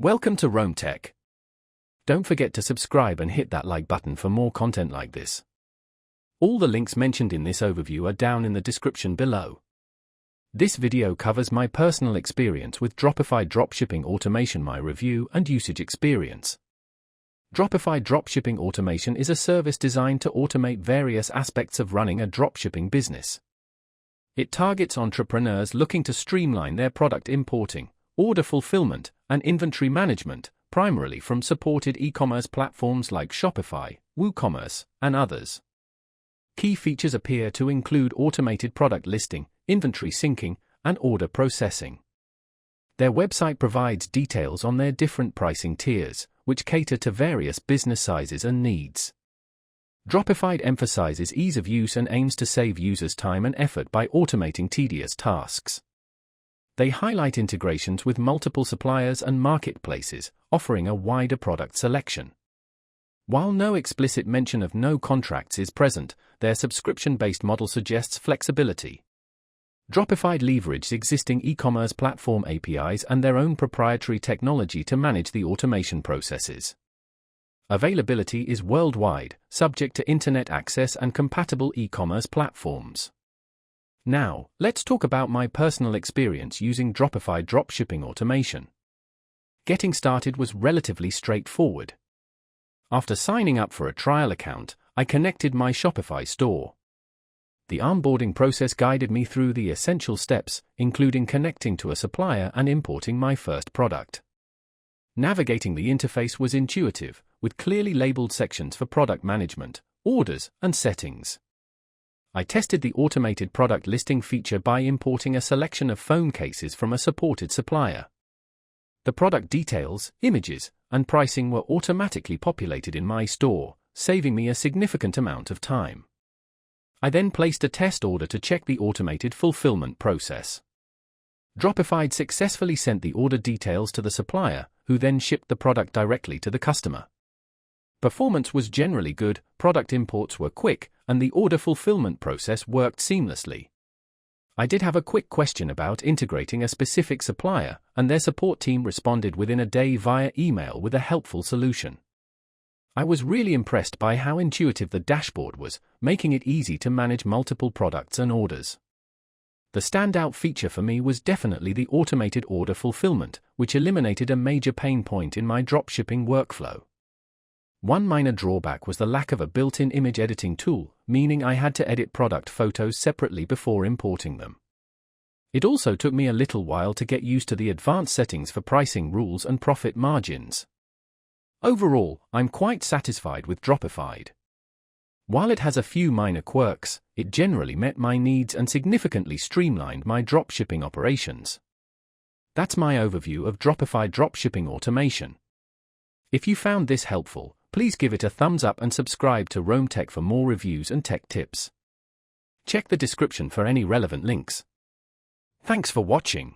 Welcome to Rome Tech. Don't forget to subscribe and hit that like button for more content like this. All the links mentioned in this overview are down in the description below. This video covers my personal experience with Dropified dropshipping automation, my review and usage experience. Dropified dropshipping automation is a service designed to automate various aspects of running a dropshipping business. It targets entrepreneurs looking to streamline their product importing, order fulfillment, and inventory management, primarily from supported e-commerce platforms like Shopify, WooCommerce, and others. Key features appear to include automated product listing, inventory syncing, and order processing. Their website provides details on their different pricing tiers, which cater to various business sizes and needs. Dropified emphasizes ease of use and aims to save users time and effort by automating tedious tasks. They highlight integrations with multiple suppliers and marketplaces, offering a wider product selection. While no explicit mention of no contracts is present, their subscription-based model suggests flexibility. Dropified leverages existing e-commerce platform APIs and their own proprietary technology to manage the automation processes. Availability is worldwide, subject to internet access and compatible e-commerce platforms. Now, let's talk about my personal experience using Dropified dropshipping automation. Getting started was relatively straightforward. After signing up for a trial account, I connected my Shopify store. The onboarding process guided me through the essential steps, including connecting to a supplier and importing my first product. Navigating the interface was intuitive, with clearly labeled sections for product management, orders, and settings. I tested the automated product listing feature by importing a selection of phone cases from a supported supplier. The product details, images, and pricing were automatically populated in my store, saving me a significant amount of time. I then placed a test order to check the automated fulfillment process. Dropified successfully sent the order details to the supplier, who then shipped the product directly to the customer. Performance was generally good, product imports were quick, and the order fulfillment process worked seamlessly. I did have a quick question about integrating a specific supplier, and their support team responded within a day via email with a helpful solution. I was really impressed by how intuitive the dashboard was, making it easy to manage multiple products and orders. The standout feature for me was definitely the automated order fulfillment, which eliminated a major pain point in my dropshipping workflow. One minor drawback was the lack of a built-in image editing tool, meaning I had to edit product photos separately before importing them. It also took me a little while to get used to the advanced settings for pricing rules and profit margins. Overall, I'm quite satisfied with Dropified. While it has a few minor quirks, it generally met my needs and significantly streamlined my dropshipping operations. That's my overview of Dropified dropshipping automation. If you found this helpful, please give it a thumbs up and subscribe to Rome Tech for more reviews and tech tips. Check the description for any relevant links. Thanks for watching.